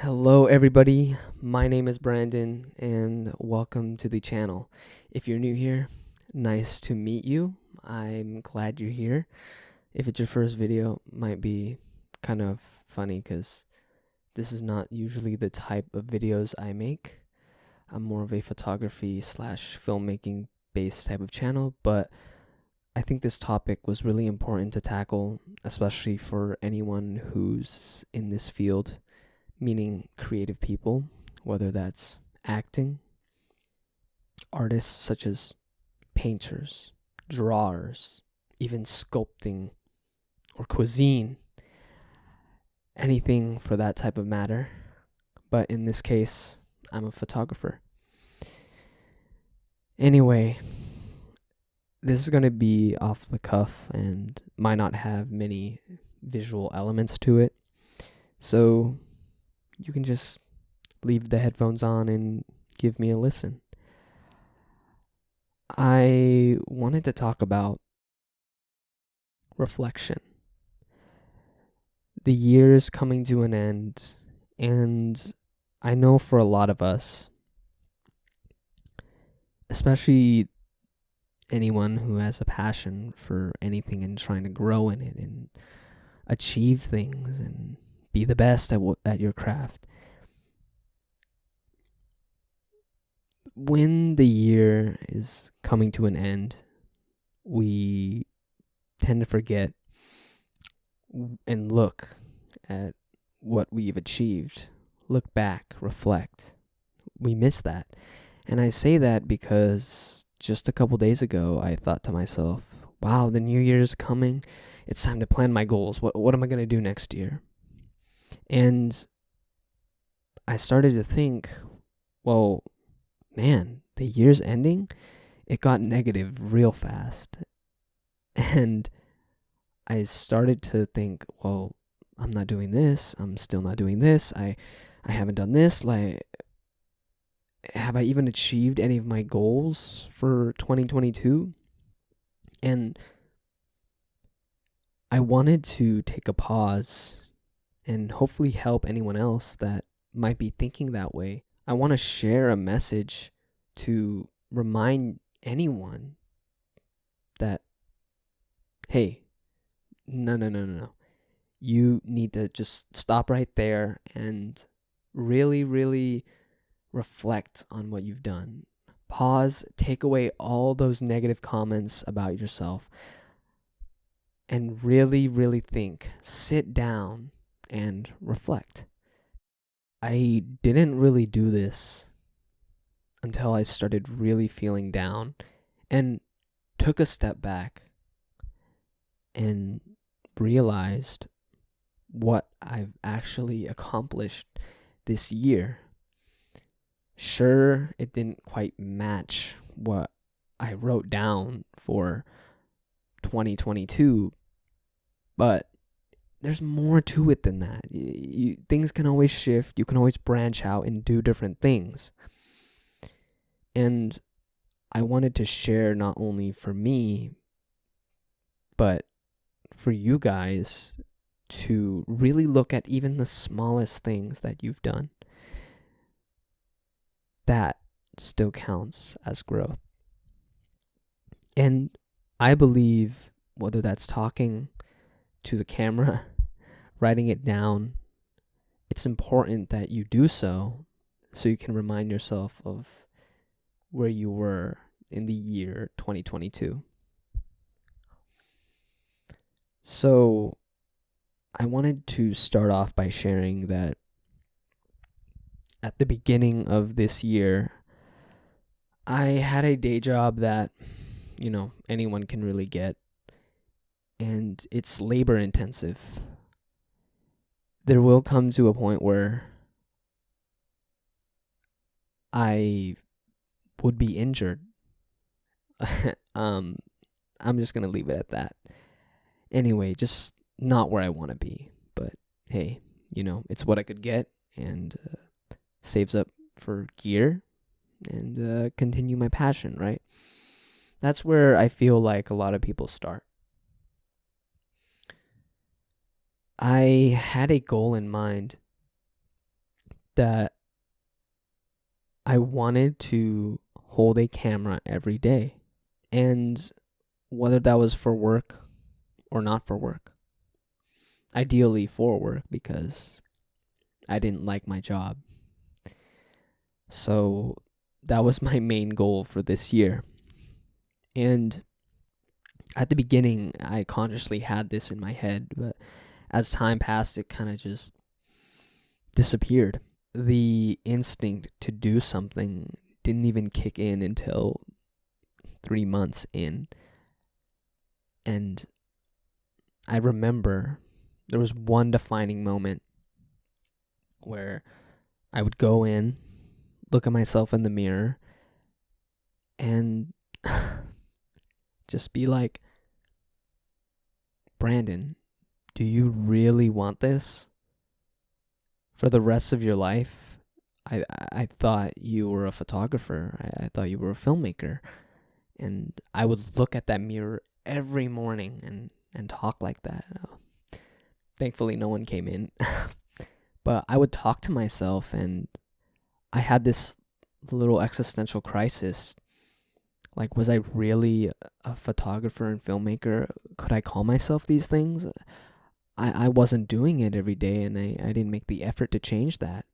Hello, everybody. My name is Brandon, and welcome to the channel. If you're new here, nice to meet you. I'm glad you're here. If it's your first video, might be kind of funny because this is not usually the type of videos I make. I'm more of a photography slash filmmaking based type of channel, but I think this topic was really important to tackle, especially for anyone who's in this field, meaning creative people, whether that's acting, artists such as painters, drawers, even sculpting or cuisine, anything for that type of matter. But in this case, I'm a photographer. Anyway, this is going to be off the cuff and might not have many visual elements to it. So you can just leave the headphones on and give me a listen. I wanted to talk about reflection. The year's coming to an end, and I know for a lot of us, especially anyone who has a passion for anything and trying to grow in it and achieve things and be the best at your craft. When the year is coming to an end, we tend to forget and look at what we've achieved. Look back, reflect. We miss that. And I say that because just a couple days ago, I thought to myself, wow, the new year's coming. It's time to plan my goals. What am I going to do next year? And I started to think, well, man, the year's ending. It got negative real fast. And I started to think, well, I'm not doing this. I'm still not doing this. I haven't done this. Like, have I even achieved any of my goals for 2022? And I wanted to take a pause and hopefully help anyone else that might be thinking that way. I want to share a message to remind anyone that, hey, no. You need to just stop right there and really, really reflect on what you've done. Pause, take away all those negative comments about yourself, and really, really think. Sit down and reflect. I didn't really do this until I started really feeling down and took a step back and realized what I've actually accomplished this year. Sure, it didn't quite match what I wrote down for 2022, but there's more to it than that. Things can always shift. You can always branch out and do different things. And I wanted to share not only for me, but for you guys to really look at even the smallest things that you've done. That still counts as growth. And I believe whether that's talking to the camera, writing it down, it's important that you do so you can remind yourself of where you were in the year 2022. So I wanted to start off by sharing that at the beginning of this year, I had a day job that, anyone can really get, and it's labor intensive. There will come to a point where I would be injured. I'm just going to leave it at that. Anyway, just not where I want to be. But hey, it's what I could get and saves up for gear and continue my passion, right? That's where I feel like a lot of people start. I had a goal in mind that I wanted to hold a camera every day. And whether that was for work or not for work, ideally for work because I didn't like my job. So that was my main goal for this year. And at the beginning, I consciously had this in my head, but as time passed, it kind of just disappeared. The instinct to do something didn't even kick in until 3 months in. And I remember there was one defining moment where I would go in, look at myself in the mirror, and just be like, Brandon, do you really want this for the rest of your life? I thought you were a photographer. I thought you were a filmmaker. And I would look at that mirror every morning and talk like that. Thankfully, no one came in. But I would talk to myself, and I had this little existential crisis. Like, was I really a photographer and filmmaker? Could I call myself these things? I wasn't doing it every day, and I didn't make the effort to change that.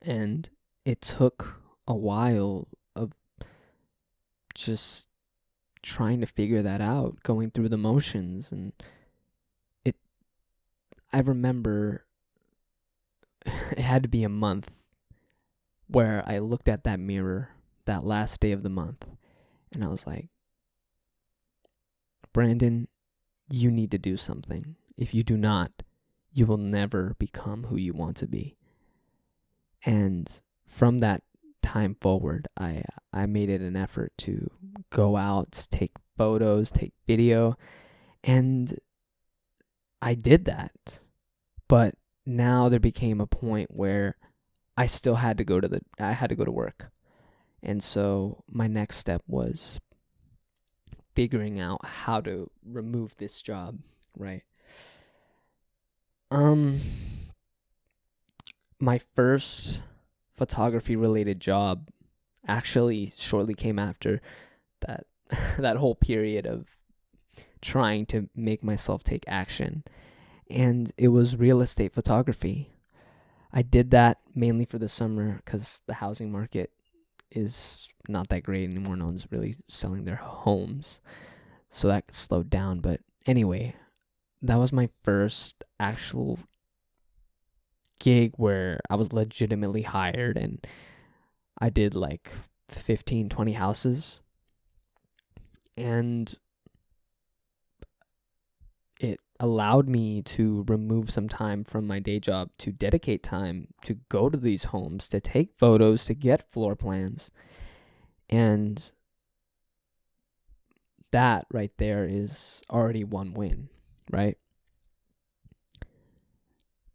And it took a while of just trying to figure that out, going through the motions. And I remember it had to be a month where I looked at that mirror that last day of the month, and I was like, Brandon, you need to do something. If you do not, you will never become who you want to be. And from that time forward, I made it an effort to go out, take photos, take video, and I did that. But now there became a point where I still had to go to work. And so my next step was figuring out how to remove this job, right? My first photography related job actually shortly came after that that whole period of trying to make myself take action. And it was real estate photography. I did that mainly for the summer because the housing market is not that great anymore. No one's really selling their homes. So that slowed down. But anyway, that was my first actual gig where I was legitimately hired, and I did like 15, 20 houses. And it allowed me to remove some time from my day job to dedicate time to go to these homes, to take photos, to get floor plans. And that right there is already one win, right?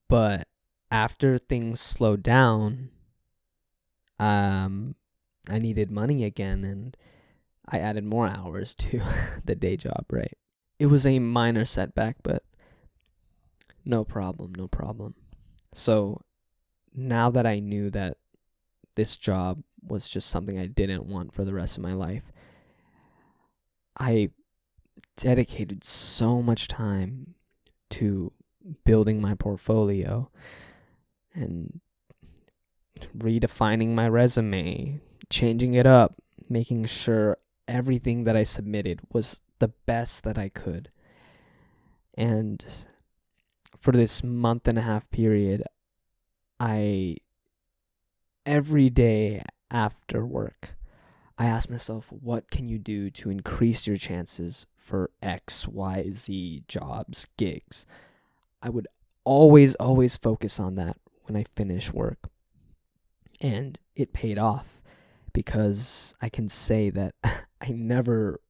But after things slowed down, I needed money again, and I added more hours to the day job, right? It was a minor setback, but no problem. So now that I knew that this job was just something I didn't want for the rest of my life, I dedicated so much time to building my portfolio and redefining my resume, changing it up, making sure everything that I submitted was the best that I could. And for this month and a half period, every day after work, I asked myself, what can you do to increase your chances for X, Y, Z jobs, gigs? I would always focus on that when I finish work. And it paid off because I can say that I never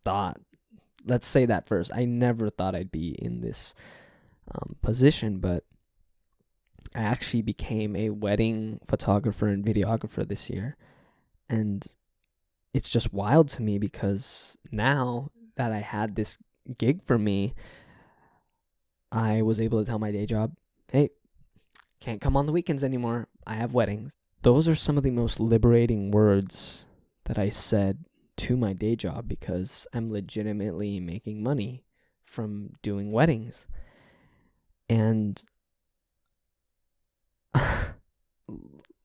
thought, let's say that first, I never thought I'd be in this position, but I actually became a wedding photographer and videographer this year. And it's just wild to me because now that I had this gig for me, I was able to tell my day job, hey, Can't come on the weekends anymore. I have weddings. Those are some of the most liberating words that I said to my day job because I'm legitimately making money from doing weddings. And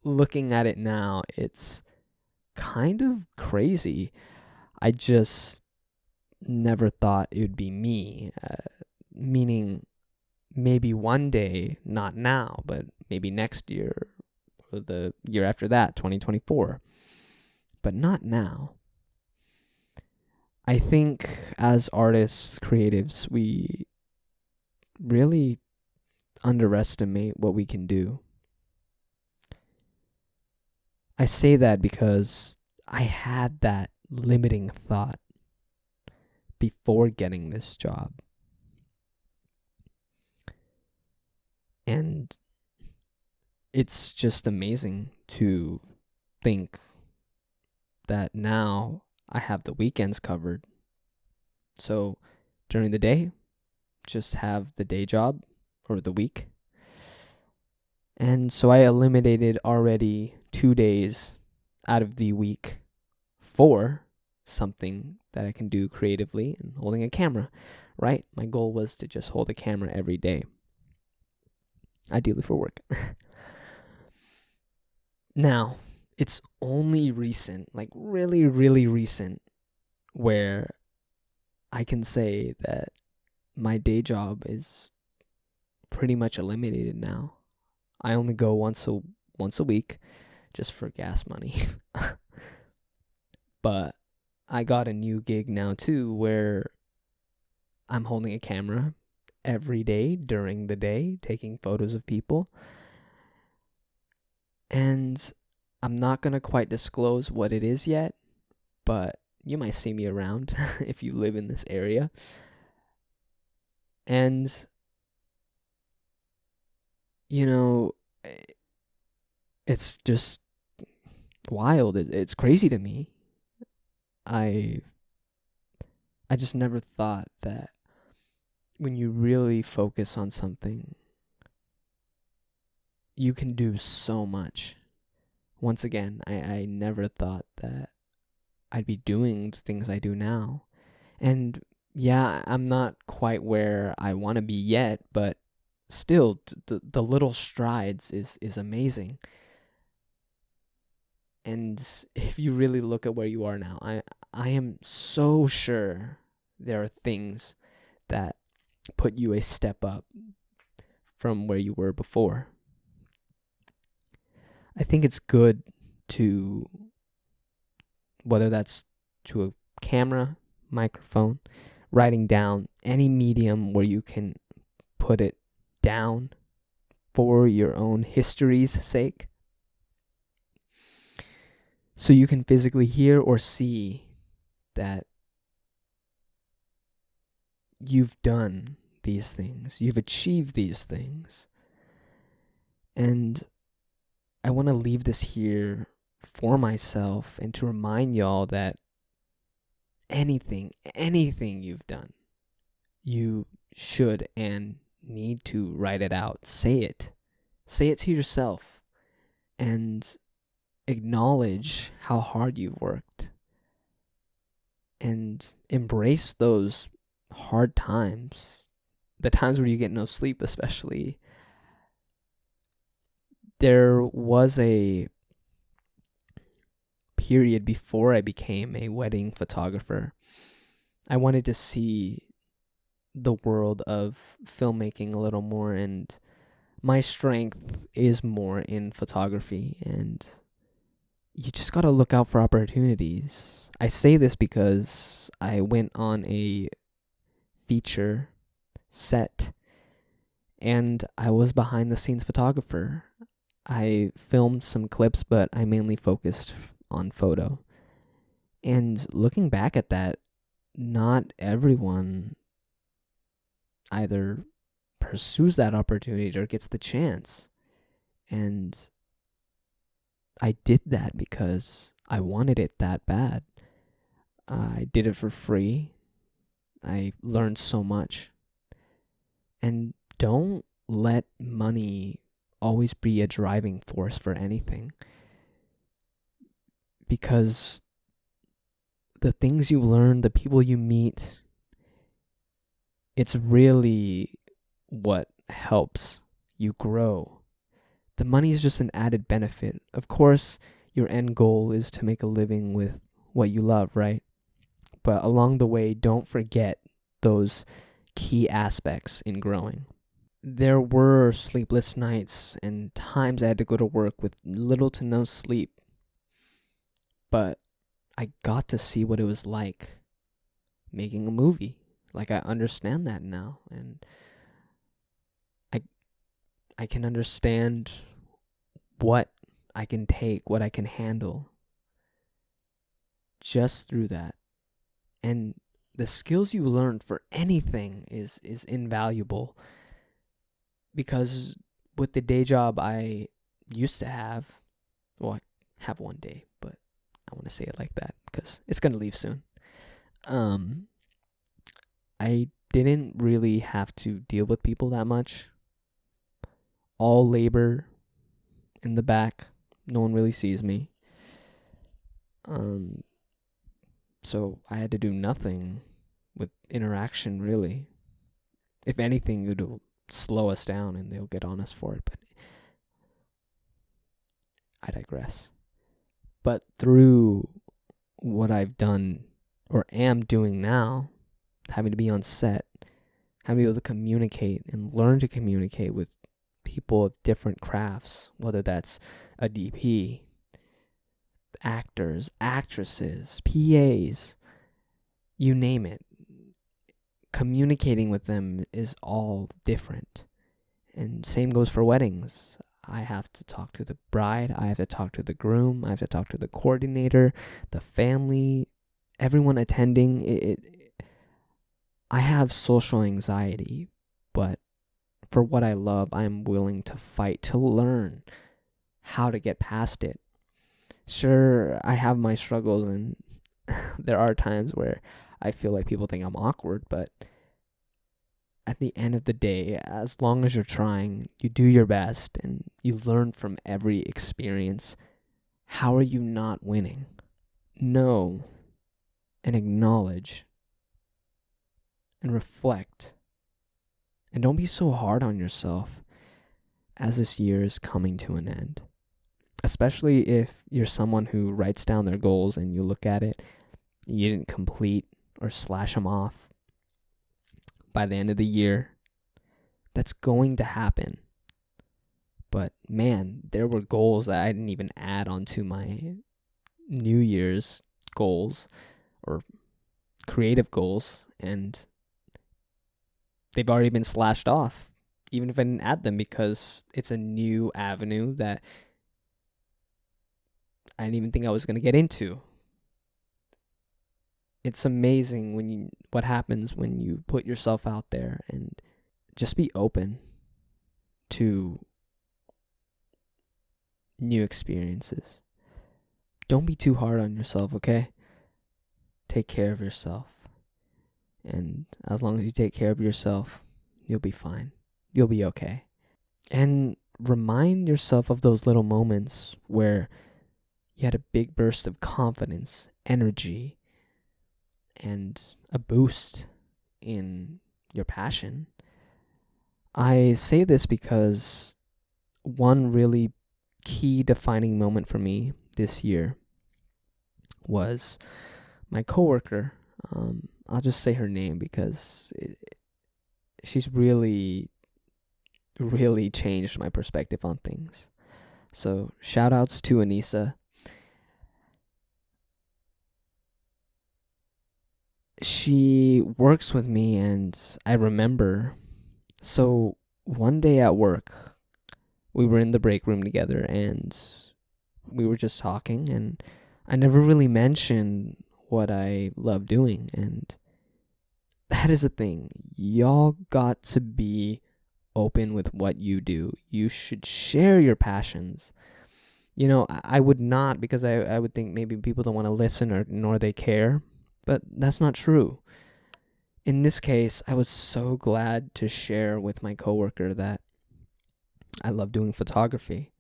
looking at it now, it's kind of crazy. I just never thought it would be me, meaning maybe one day, not now, but maybe next year or the year after that, 2024, but not now. I think as artists, creatives, we really underestimate what we can do. I say that because I had that limiting thought before getting this job. And it's just amazing to think that now I have the weekends covered. So during the day, just have the day job or the week. And so I eliminated already 2 days out of the week for something that I can do creatively and holding a camera, right? My goal was to just hold a camera every day, ideally for work. Now, it's only recent, like really, really recent, where I can say that my day job is pretty much eliminated now. I only go once a week just for gas money. But I got a new gig now too where I'm holding a camera every day during the day, taking photos of people. And I'm not going to quite disclose what it is yet, but you might see me around if you live in this area. And, you know, it's just wild. It's crazy to me. I just never thought that when you really focus on something, you can do so much. Once again, I never thought that I'd be doing the things I do now. And yeah, I'm not quite where I want to be yet, but still, the little strides is amazing. And if you really look at where you are now, I am so sure there are things that put you a step up from where you were before. I think it's good to, whether that's to a camera, microphone, writing down any medium where you can put it down for your own history's sake. So you can physically hear or see that you've done these things, you've achieved these things. And I want to leave this here for myself and to remind y'all that anything you've done, you should and need to write it out. Say it to yourself and acknowledge how hard you've worked and embrace those hard times, the times where you get no sleep especially. There was a period before I became a wedding photographer. I wanted to see the world of filmmaking a little more, and my strength is more in photography, and you just got to look out for opportunities. I say this because I went on a feature set and I was behind the scenes photographer. I filmed some clips, but I mainly focused on photo. And looking back at that, not everyone either pursues that opportunity or gets the chance. And I did that because I wanted it that bad. I did it for free. I learned so much. And don't let money always be a driving force for anything, because the things you learn, the people you meet, it's really what helps you grow. The money is just an added benefit. Of course, your end goal is to make a living with what you love, right? But along the way, don't forget those key aspects in growing. There were sleepless nights and times I had to go to work with little to no sleep, but I got to see what it was like making a movie. Like, I understand that now, and I can understand what I can take, what I can handle just through that. And the skills you learn for anything is invaluable, because with the day job I used to have, well, I have one day, but I want to say it like that because it's going to leave soon. I didn't really have to deal with people that much. All labor in the back. No one really sees me. So I had to do nothing with interaction, really. If anything, it'll slow us down and they'll get on us for it, but I digress. But through what I've done or am doing now, having to be on set, having to be able to communicate and learn to communicate with people of different crafts, whether that's a DP, actors, actresses, PAs, you name it. Communicating with them is all different. And same goes for weddings. I have to talk to the bride, I have to talk to the groom, I have to talk to the coordinator, the family, everyone attending. I have social anxiety, but for what I love, I'm willing to fight to learn how to get past it. Sure, I have my struggles, and there are times where I feel like people think I'm awkward, but at the end of the day, as long as you're trying, you do your best, and you learn from every experience, how are you not winning? Know and acknowledge and reflect. And don't be so hard on yourself as this year is coming to an end. Especially if you're someone who writes down their goals and you look at it, you didn't complete or slash them off by the end of the year. That's going to happen. But man, there were goals that I didn't even add onto my New Year's goals or creative goals, and they've already been slashed off, even if I didn't add them, because it's a new avenue that I didn't even think I was going to get into. It's amazing what happens when you put yourself out there and just be open to new experiences. Don't be too hard on yourself, okay? Take care of yourself. And as long as you take care of yourself, you'll be fine. You'll be okay. And remind yourself of those little moments where you had a big burst of confidence, energy, and a boost in your passion. I say this because one really key defining moment for me this year was my coworker. I'll just say her name because she's really, really changed my perspective on things. So shout outs to Anissa. She works with me, and I remember, so one day at work, we were in the break room together and we were just talking, and I never really mentioned what I love doing. And that is the thing. Y'all got to be open with what you do. You should share your passions. You know, I would not, because I would think maybe people don't want to listen or nor they care. But that's not true. In this case, I was so glad to share with my coworker that I love doing photography.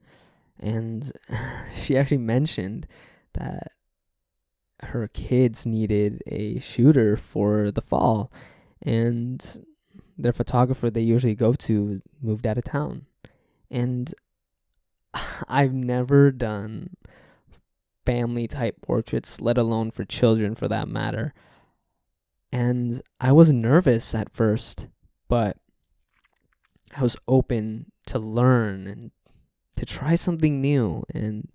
And she actually mentioned that her kids needed a shooter for the fall, and their photographer they usually go to moved out of town. And I've never done family type portraits, let alone for children for that matter. And I was nervous at first, but I was open to learn and to try something new. And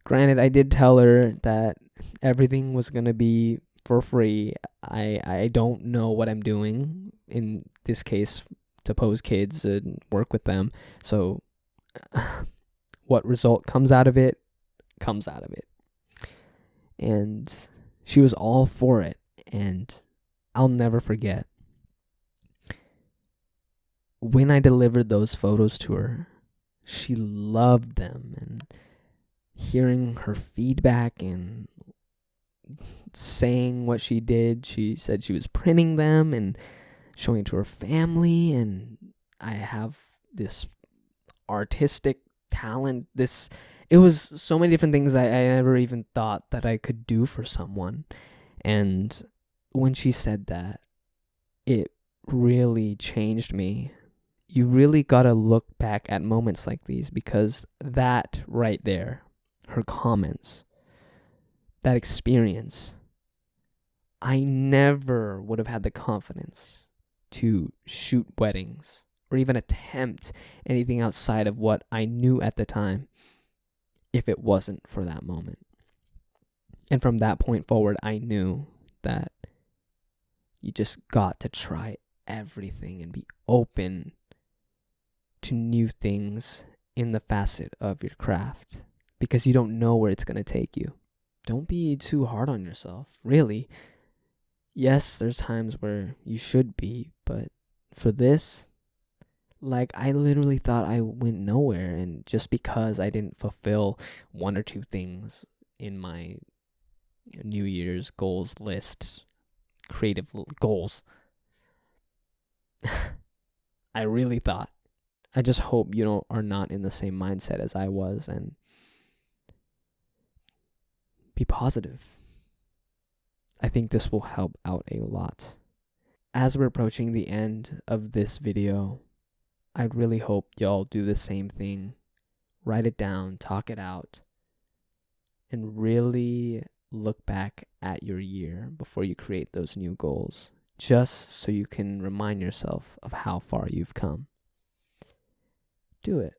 granted, I did tell her that everything was going to be for free. I don't know what I'm doing in this case to pose kids and work with them. So what result comes out of it, comes out of it. And she was all for it. And I'll never forget when I delivered those photos to her, she loved them. And hearing her feedback and saying what she did, she said she was printing them and showing it to her family. And I have this artistic talent. It was so many different things I never even thought that I could do for someone. And when she said that, it really changed me. You really gotta look back at moments like these, because that right there, her comments, that experience, I never would have had the confidence to shoot weddings or even attempt anything outside of what I knew at the time if it wasn't for that moment. And from that point forward, I knew that you just got to try everything and be open to new things in the facet of your craft, because you don't know where it's going to take you. Don't be too hard on yourself, really. Yes, there's times where you should be, but for this, like, I literally thought I went nowhere, and just because I didn't fulfill one or two things in my New Year's goals list, creative goals, I really thought. I just hope you are not in the same mindset as I was, and be positive. I think this will help out a lot. As we're approaching the end of this video, I really hope y'all do the same thing. Write it down, talk it out, and really look back at your year before you create those new goals, just so you can remind yourself of how far you've come. Do it.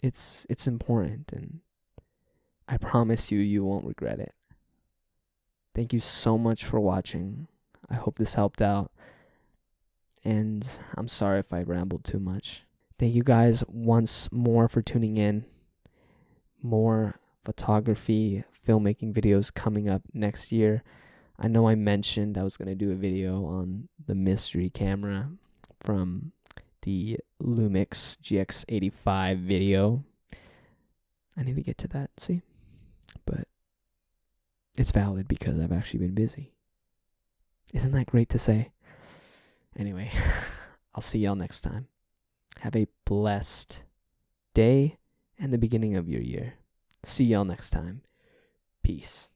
It's important, and I promise you won't regret it. Thank you so much for watching. I hope this helped out, and I'm sorry if I rambled too much. Thank you guys once more for tuning in. More photography, filmmaking videos coming up next year. I know I mentioned I was going to do a video on the mystery camera from the Lumix GX85 video. I need to get to that, see? But it's valid because I've actually been busy. Isn't that great to say? Anyway, I'll see y'all next time. Have a blessed day and the beginning of your year. See y'all next time. Peace.